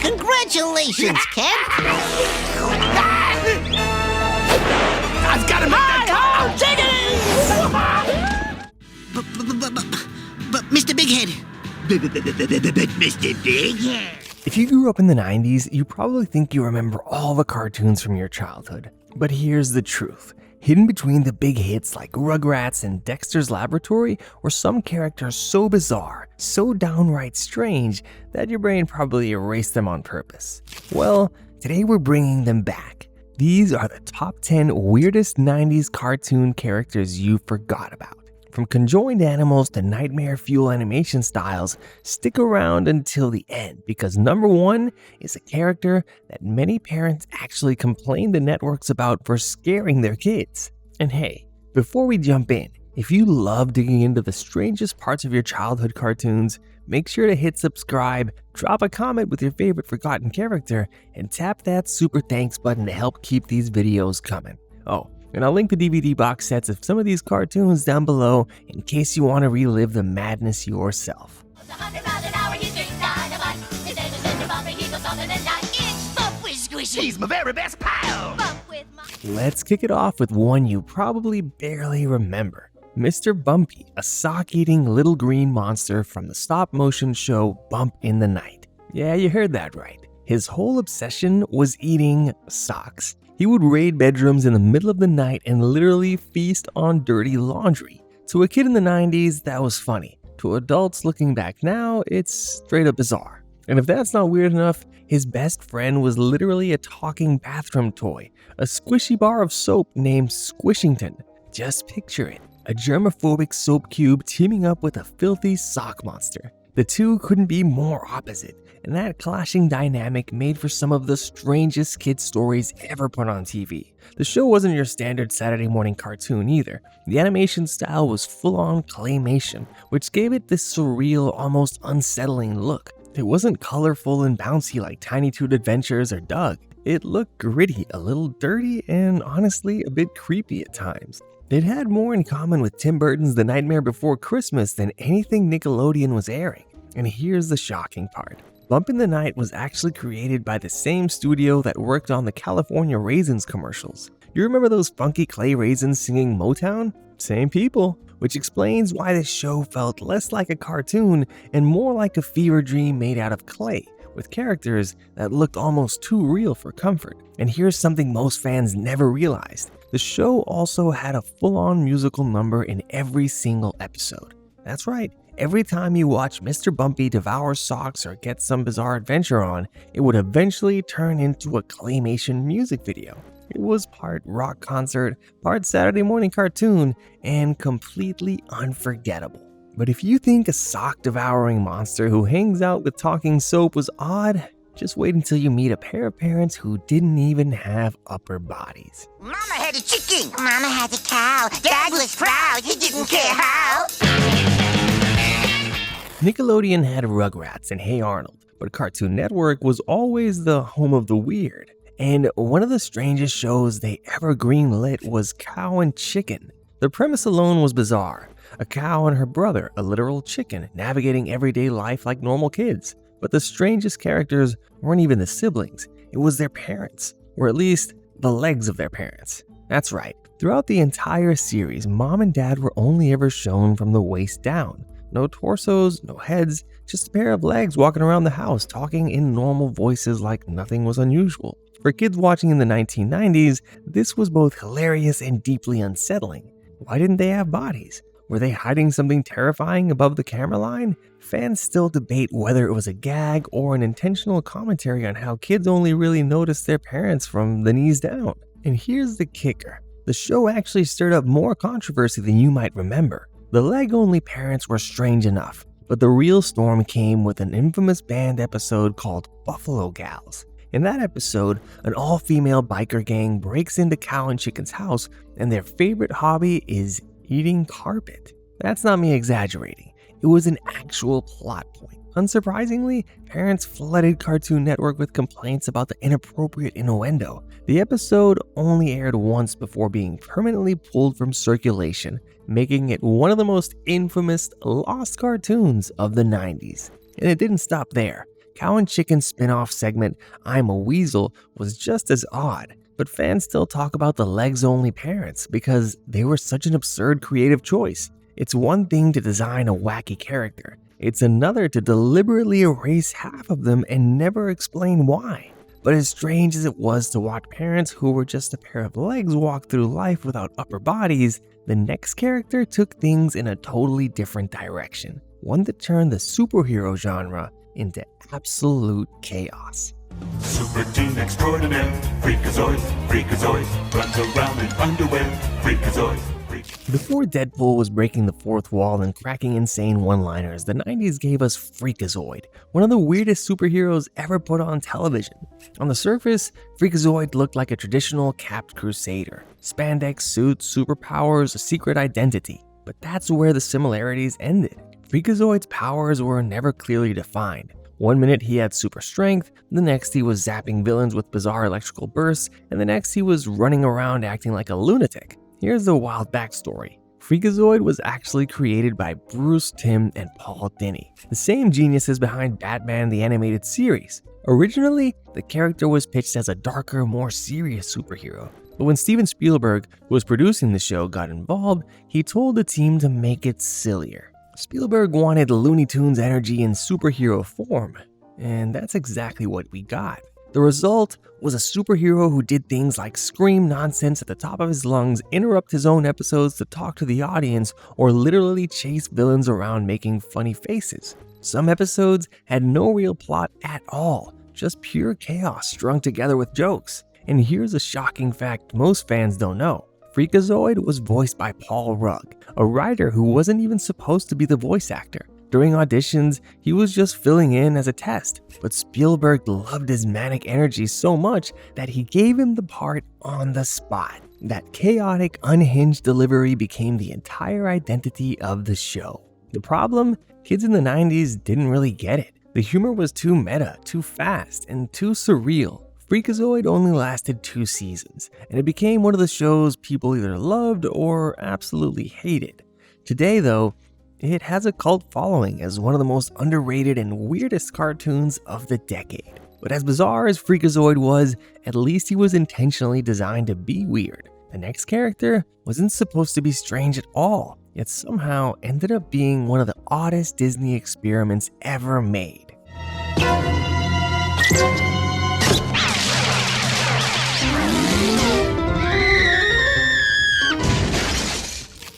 Congratulations, Ken! I've got to make that But Mr. Bighead... Mr. Bighead... If you grew up in the 90s, you probably think you remember all the cartoons from your childhood. But here's the truth. Hidden between the big hits like Rugrats and Dexter's Laboratory were some characters so bizarre, so downright strange, that your brain probably erased them on purpose. Well, today we're bringing them back. These are the top 10 weirdest 90s cartoon characters you forgot about. From conjoined animals to nightmare fuel animation styles, stick around until the end because number 1 is a character that many parents actually complain to networks about for scaring their kids. And hey, before we jump in, if you love digging into the strangest parts of your childhood cartoons, make sure to hit subscribe, drop a comment with your favorite forgotten character, and tap that super thanks button to help keep these videos coming. Oh, and I'll link the DVD box sets of some of these cartoons down below in case you want to relive the madness yourself. He's my very best pal! Let's kick it off with one you probably barely remember. Mr. Bumpy, a sock-eating little green monster from the stop-motion show Bump in the Night. Yeah, you heard that right. His whole obsession was eating socks. He would raid bedrooms in the middle of the night and literally feast on dirty laundry. To a kid in the 90s, that was funny. To adults looking back now, it's straight up bizarre. And if that's not weird enough, his best friend was literally a talking bathroom toy, a squishy bar of soap named Squishington. Just picture it, a germophobic soap cube teaming up with a filthy sock monster. The two couldn't be more opposite, and that clashing dynamic made for some of the strangest kid stories ever put on TV. The show wasn't your standard Saturday morning cartoon either. The animation style was full-on claymation, which gave it this surreal, almost unsettling look. It wasn't colorful and bouncy like Tiny Toon Adventures or Doug. It looked gritty, a little dirty, and honestly a bit creepy at times. It had more in common with Tim Burton's The Nightmare Before Christmas than anything Nickelodeon was airing. And here's the shocking part. Bump in the Night was actually created by the same studio that worked on the California Raisins commercials. You remember those funky clay raisins singing Motown? Same people, which explains why this show felt less like a cartoon and more like a fever dream made out of clay, with characters that looked almost too real for comfort. And here's something most fans never realized. The show also had a full-on musical number in every single episode. That's right. Every time you watch Mr. Bumpy devour socks or get some bizarre adventure on, it would eventually turn into a claymation music video. It was part rock concert, part Saturday morning cartoon, and completely unforgettable. But if you think a sock-devouring monster who hangs out with talking soap was odd, just wait until you meet a pair of parents who didn't even have upper bodies. Mama had a chicken. Mama had a cow. Dad was proud. He didn't care how. Nickelodeon had Rugrats and Hey Arnold, but Cartoon Network was always the home of the weird. And one of the strangest shows they ever greenlit was Cow and Chicken. The premise alone was bizarre. A cow and her brother, a literal chicken, navigating everyday life like normal kids. But the strangest characters weren't even the siblings. It was their parents, or at least the legs of their parents. That's right. Throughout the entire series, Mom and Dad were only ever shown from the waist down. No torsos, no heads, just a pair of legs walking around the house talking in normal voices like nothing was unusual. For kids watching in the 1990s, this was both hilarious and deeply unsettling. Why didn't they have bodies? Were they hiding something terrifying above the camera line? Fans still debate whether it was a gag or an intentional commentary on how kids only really notice their parents from the knees down. And here's the kicker. The show actually stirred up more controversy than you might remember. The leg-only parents were strange enough, but the real storm came with an infamous banned episode called Buffalo Gals. In that episode, an all-female biker gang breaks into Cow and Chicken's house, and their favorite hobby is eating carpet. That's not me exaggerating. It was an actual plot point. Unsurprisingly, parents flooded Cartoon Network with complaints about the inappropriate innuendo. The episode only aired once before being permanently pulled from circulation, making it one of the most infamous lost cartoons of the 90s. And it didn't stop there. Cow and Chicken's spin-off segment, I'm a Weasel, was just as odd, but fans still talk about the legs-only parents because they were such an absurd creative choice. It's one thing to design a wacky character, it's another to deliberately erase half of them and never explain why. But as strange as it was to watch parents who were just a pair of legs walk through life without upper bodies, the next character took things in a totally different direction, one that turned the superhero genre into absolute chaos. Super team extraordinaire, Freakazoid, runs around in underwear, Freakazoid. Before Deadpool was breaking the fourth wall and cracking insane one-liners, the 90s gave us Freakazoid, one of the weirdest superheroes ever put on television. On the surface, Freakazoid looked like a traditional capped crusader. Spandex suits, superpowers, a secret identity. But that's where the similarities ended. Freakazoid's powers were never clearly defined. One minute he had super strength, the next he was zapping villains with bizarre electrical bursts, and the next he was running around acting like a lunatic. Here's the wild backstory. Freakazoid was actually created by Bruce Timm and Paul Dini, the same geniuses behind Batman the Animated Series. Originally, the character was pitched as a darker, more serious superhero. But when Steven Spielberg, who was producing the show, got involved, he told the team to make it sillier. Spielberg wanted Looney Tunes energy in superhero form, and that's exactly what we got. The result was a superhero who did things like scream nonsense at the top of his lungs, interrupt his own episodes to talk to the audience, or literally chase villains around making funny faces. Some episodes had no real plot at all, just pure chaos strung together with jokes. And here's a shocking fact most fans don't know. Freakazoid was voiced by Paul Rugg, a writer who wasn't even supposed to be the voice actor. During auditions, he was just filling in as a test, but Spielberg loved his manic energy so much that he gave him the part on the spot. That chaotic, unhinged delivery became the entire identity of the show. The problem? Kids in the 90s didn't really get it. The humor was too meta, too fast, and too surreal. Freakazoid only lasted 2 seasons, and it became one of the shows people either loved or absolutely hated. Today, though, it has a cult following as one of the most underrated and weirdest cartoons of the decade. But as bizarre as Freakazoid was, at least he was intentionally designed to be weird. The next character wasn't supposed to be strange at all, yet somehow ended up being one of the oddest Disney experiments ever made.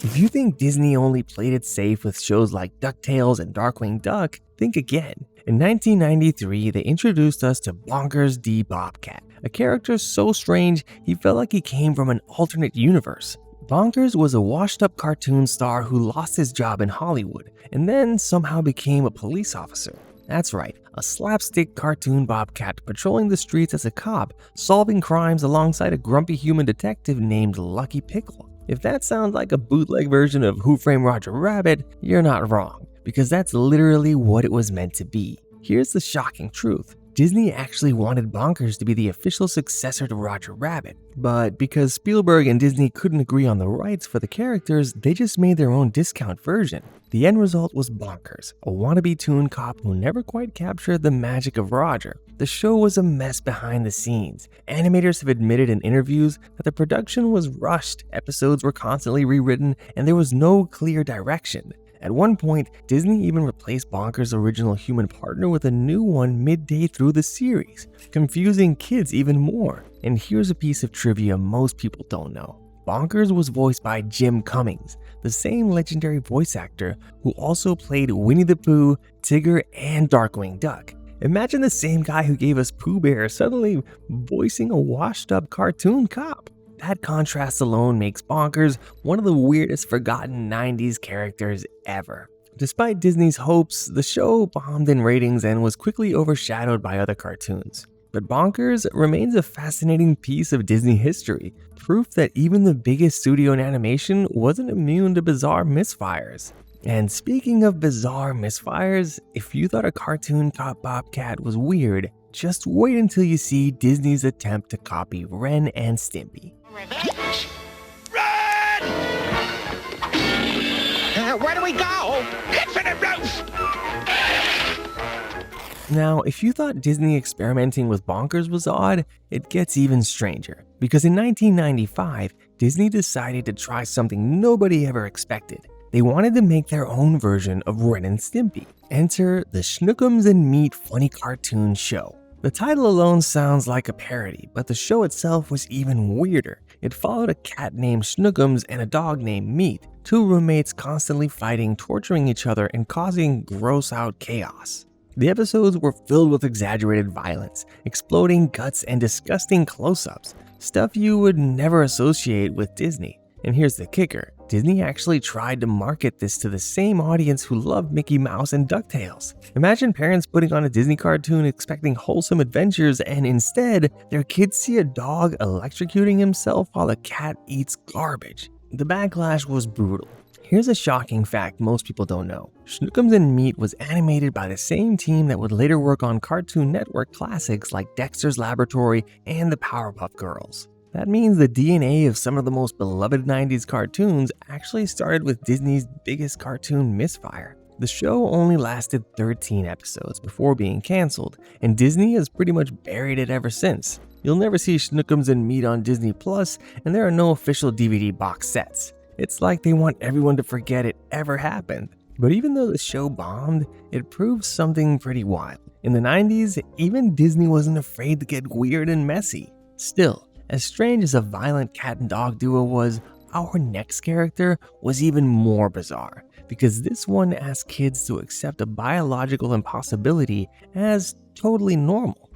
If you think Disney only played it safe with shows like DuckTales and Darkwing Duck, think again. In 1993, they introduced us to Bonkers D. Bobcat, a character so strange he felt like he came from an alternate universe. Bonkers was a washed-up cartoon star who lost his job in Hollywood and then somehow became a police officer. That's right, a slapstick cartoon bobcat patrolling the streets as a cop, solving crimes alongside a grumpy human detective named Lucky Pickle. If that sounds like a bootleg version of Who Framed Roger Rabbit, you're not wrong, because that's literally what it was meant to be. Here's the shocking truth. Disney actually wanted Bonkers to be the official successor to Roger Rabbit, but because Spielberg and Disney couldn't agree on the rights for the characters, they just made their own discount version. The end result was Bonkers, a wannabe toon cop who never quite captured the magic of Roger. The show was a mess behind the scenes. Animators have admitted in interviews that the production was rushed, episodes were constantly rewritten, and there was no clear direction. At one point, Disney even replaced Bonkers' original human partner with a new one midday through the series, confusing kids even more. And here's a piece of trivia most people don't know. Bonkers was voiced by Jim Cummings, the same legendary voice actor who also played Winnie the Pooh, Tigger, and Darkwing Duck. Imagine the same guy who gave us Pooh Bear suddenly voicing a washed-up cartoon cop. That contrast alone makes Bonkers one of the weirdest forgotten 90s characters ever. Despite Disney's hopes, the show bombed in ratings and was quickly overshadowed by other cartoons. But Bonkers remains a fascinating piece of Disney history, proof that even the biggest studio in animation wasn't immune to bizarre misfires. And speaking of bizarre misfires, if you thought a cartoon cop Bobcat was weird, just wait until you see Disney's attempt to copy Ren and Stimpy. Revenge! Run! Where do we go? Head for the roof! Now, if you thought Disney experimenting with bonkers was odd, it gets even stranger. Because in 1995, Disney decided to try something nobody ever expected. They wanted to make their own version of Ren and Stimpy. Enter the Schnookums and Meat funny cartoon show. The title alone sounds like a parody, but the show itself was even weirder. It followed a cat named Schnookums and a dog named Meat, two roommates constantly fighting, torturing each other, and causing gross-out chaos. The episodes were filled with exaggerated violence, exploding guts, and disgusting close-ups, stuff you would never associate with Disney. And here's the kicker, Disney actually tried to market this to the same audience who loved Mickey Mouse and DuckTales. Imagine parents putting on a Disney cartoon expecting wholesome adventures, and instead, their kids see a dog electrocuting himself while a cat eats garbage. The backlash was brutal. Here's a shocking fact most people don't know. Schnookums and Meat was animated by the same team that would later work on Cartoon Network classics like Dexter's Laboratory and the Powerpuff Girls. That means the DNA of some of the most beloved 90s cartoons actually started with Disney's biggest cartoon misfire. The show only lasted 13 episodes before being canceled, and Disney has pretty much buried it ever since. You'll never see Schnookums and Meat on Disney Plus, and there are no official DVD box sets. It's like they want everyone to forget it ever happened. But even though the show bombed, it proved something pretty wild. In the 90s, even Disney wasn't afraid to get weird and messy. Still, as strange as a violent cat and dog duo was, our next character was even more bizarre, because this one asked kids to accept a biological impossibility as totally normal.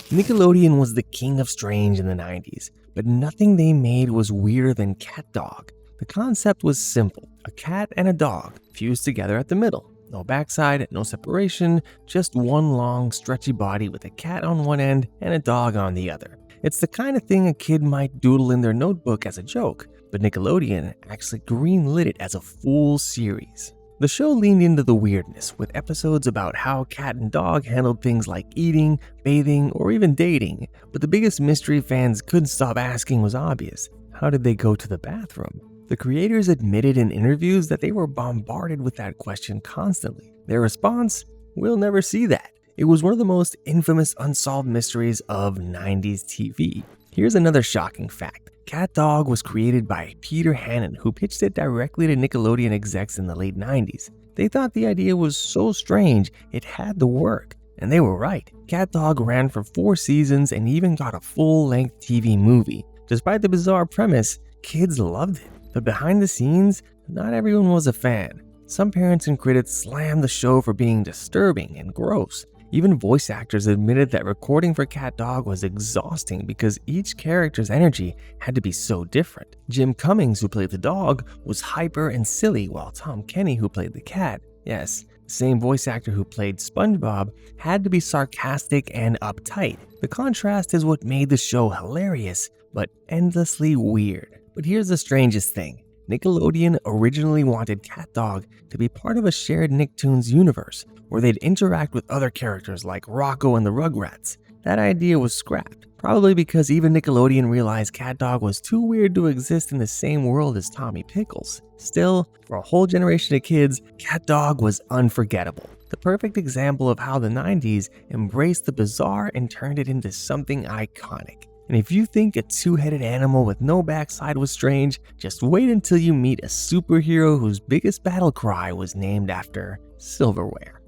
Nickelodeon was the king of strange in the 90s, but nothing they made was weirder than CatDog. The concept was simple, a cat and a dog fused together at the middle. No backside, no separation, just one long, stretchy body with a cat on one end and a dog on the other. It's the kind of thing a kid might doodle in their notebook as a joke, but Nickelodeon actually greenlit it as a full series. The show leaned into the weirdness, with episodes about how cat and dog handled things like eating, bathing, or even dating. But the biggest mystery fans couldn't stop asking was obvious. How did they go to the bathroom? The creators admitted in interviews that they were bombarded with that question constantly. Their response? We'll never see that. It was one of the most infamous unsolved mysteries of 90s TV. Here's another shocking fact. CatDog was created by Peter Hannon, who pitched it directly to Nickelodeon execs in the late 90s. They thought the idea was so strange, it had to work. And they were right. CatDog ran for 4 seasons and even got a full-length TV movie. Despite the bizarre premise, kids loved it. But behind the scenes, not everyone was a fan. Some parents and critics slammed the show for being disturbing and gross. Even voice actors admitted that recording for CatDog was exhausting because each character's energy had to be so different. Jim Cummings, who played the dog, was hyper and silly, while Tom Kenny, who played the cat, yes, the same voice actor who played SpongeBob, had to be sarcastic and uptight. The contrast is what made the show hilarious, but endlessly weird. But here's the strangest thing. Nickelodeon originally wanted CatDog to be part of a shared Nicktoons universe, where they'd interact with other characters like Rocco and the Rugrats. That idea was scrapped, probably because even Nickelodeon realized CatDog was too weird to exist in the same world as Tommy Pickles. Still, for a whole generation of kids, CatDog was unforgettable. The perfect example of how the 90s embraced the bizarre and turned it into something iconic. And if you think a two-headed animal with no backside was strange, just wait until you meet a superhero whose biggest battle cry was named after silverware.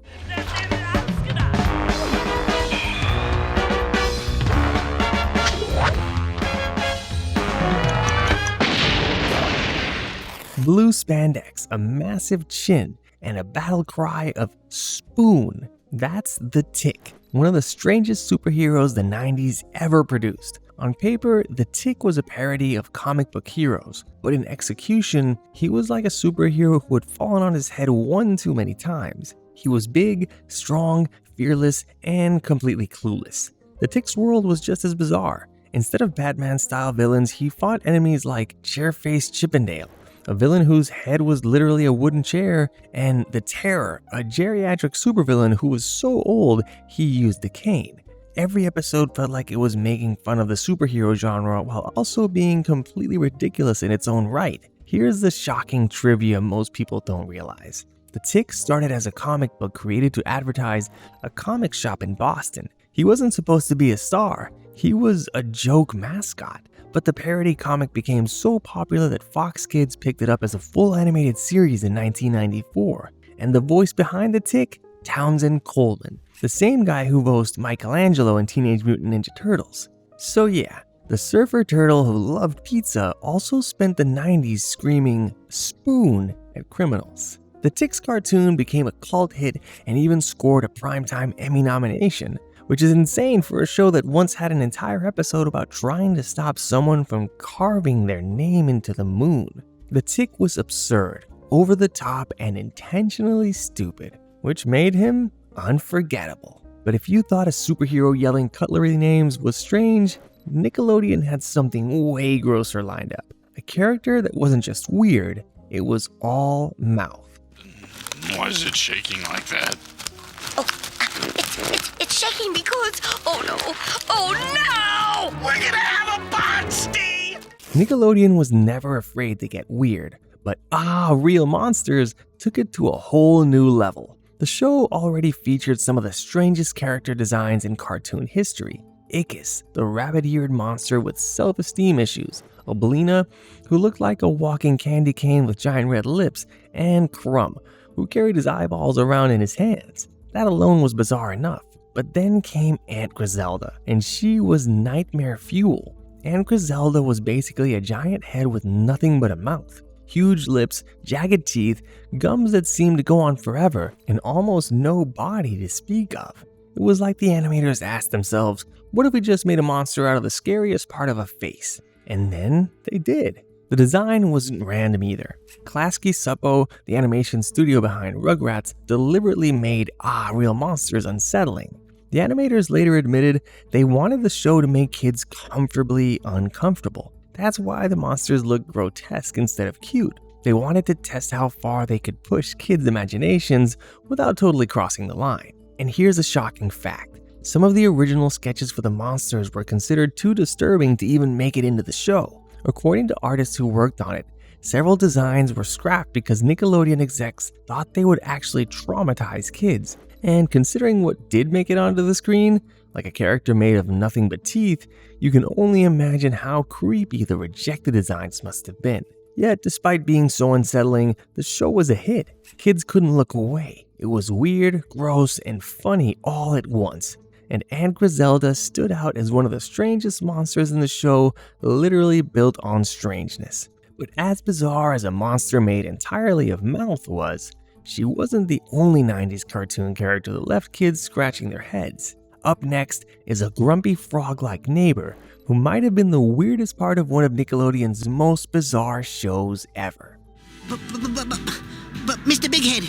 Blue spandex, a massive chin, and a battle cry of spoon. That's the Tick, one of the strangest superheroes the 90s ever produced. On paper, the Tick was a parody of comic book heroes, but in execution, he was like a superhero who had fallen on his head one too many times. He was big, strong, fearless, and completely clueless. The Tick's world was just as bizarre. Instead of Batman-style villains, he fought enemies like Chair-Faced Chippendale, a villain whose head was literally a wooden chair, and the Terror, a geriatric supervillain who was so old he used a cane. Every episode felt like it was making fun of the superhero genre while also being completely ridiculous in its own right. Here's the shocking trivia most people don't realize. The Tick started as a comic book created to advertise a comic shop in Boston. He wasn't supposed to be a star, he was a joke mascot. But the parody comic became so popular that Fox Kids picked it up as a full animated series in 1994. And the voice behind the Tick? Townsend Coleman, the same guy who voiced Michelangelo in Teenage Mutant Ninja Turtles. So yeah, the surfer turtle who loved pizza also spent the 90s screaming "spoon" at criminals. The Tick's cartoon became a cult hit and even scored a Primetime Emmy nomination, which is insane for a show that once had an entire episode about trying to stop someone from carving their name into the moon. The Tick was absurd, over the top, and intentionally stupid, which made him unforgettable. But if you thought a superhero yelling cutlery names was strange, Nickelodeon had something way grosser lined up. A character that wasn't just weird, it was all mouth. Why is it shaking like that? It's shaking because, oh no, we're gonna have a party! Nickelodeon was never afraid to get weird, but Real Monsters took it to a whole new level. The show already featured some of the strangest character designs in cartoon history. Ickis, the rabbit-eared monster with self-esteem issues, Oblina, who looked like a walking candy cane with giant red lips, and Crumb, who carried his eyeballs around in his hands. That alone was bizarre enough. But then came Aunt Griselda, and she was nightmare fuel. Aunt Griselda was basically a giant head with nothing but a mouth, huge lips, jagged teeth, gums that seemed to go on forever, and almost no body to speak of. It was like the animators asked themselves, what if we just made a monster out of the scariest part of a face? And then they did. The design wasn't random either. Klasky Suppo, the animation studio behind Rugrats, deliberately made Real Monsters unsettling. The animators later admitted they wanted the show to make kids comfortably uncomfortable. That's why the monsters looked grotesque instead of cute. They wanted to test how far they could push kids' imaginations without totally crossing the line. And here's a shocking fact. Some of the original sketches for the monsters were considered too disturbing to even make it into the show. According to artists who worked on it, several designs were scrapped because Nickelodeon execs thought they would actually traumatize kids. And considering what did make it onto the screen, like a character made of nothing but teeth, you can only imagine how creepy the rejected designs must have been. Yet, despite being so unsettling, the show was a hit. Kids couldn't look away. It was weird, gross, and funny all at once. And Aunt Griselda stood out as one of the strangest monsters in the show, literally built on strangeness. But as bizarre as a monster made entirely of mouth was, she wasn't the only 90s cartoon character that left kids scratching their heads. Up next is a grumpy frog-like neighbor who might have been the weirdest part of one of Nickelodeon's most bizarre shows ever. But Mr. Bighead.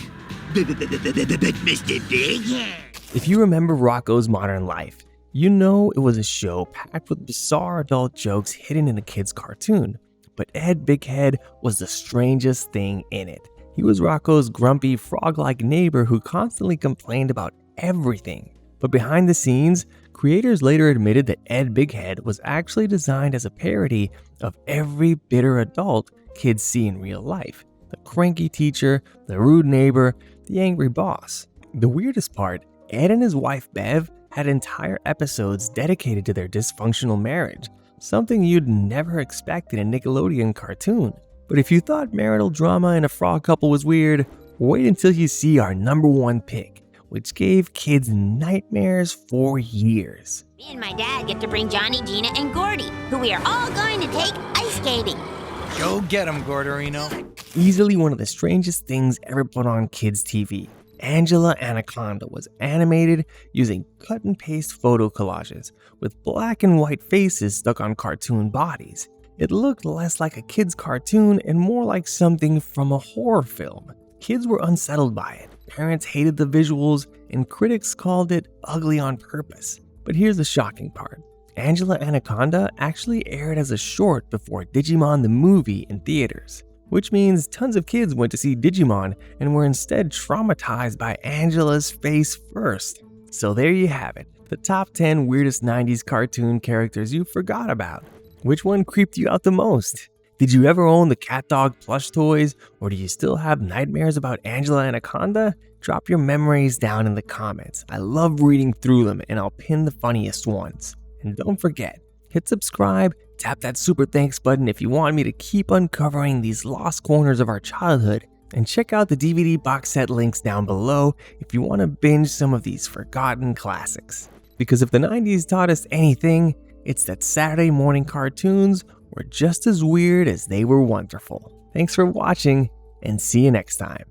Mr. Bighead. If you remember Rocko's Modern Life, you know it was a show packed with bizarre adult jokes hidden in a kid's cartoon. But Ed Bighead was the strangest thing in it. He was Rocko's grumpy, frog-like neighbor who constantly complained about everything. But behind the scenes, creators later admitted that Ed Bighead was actually designed as a parody of every bitter adult kids see in real life. The cranky teacher, the rude neighbor, the angry boss. The weirdest part, Ed and his wife Bev had entire episodes dedicated to their dysfunctional marriage, something you'd never expect in a Nickelodeon cartoon. But if you thought marital drama in a frog couple was weird, wait until you see our #1 pick, which gave kids nightmares for years. Me and my dad get to bring Johnny, Gina, and Gordy, who we are all going to take ice skating. Go get him, Gordorino. Easily one of the strangest things ever put on kids' TV. Angela Anaconda was animated using cut and paste photo collages with black and white faces stuck on cartoon bodies. It looked less like a kid's cartoon and more like something from a horror film. Kids were unsettled by it, parents hated the visuals, and critics called it ugly on purpose. But here's the shocking part. Angela Anaconda actually aired as a short before Digimon the movie in theaters, which means tons of kids went to see Digimon and were instead traumatized by Angela's face first. So there you have it, the top 10 weirdest 90s cartoon characters you forgot about. Which one creeped you out the most? Did you ever own the CatDog plush toys, or do you still have nightmares about Angela Anaconda? Drop your memories down in the comments. I love reading through them, and I'll pin the funniest ones. And don't forget, hit subscribe, tap that super thanks button if you want me to keep uncovering these lost corners of our childhood, and check out the DVD box set links down below if you want to binge some of these forgotten classics. Because if the 90s taught us anything, it's that Saturday morning cartoons were just as weird as they were wonderful. Thanks for watching, and see you next time.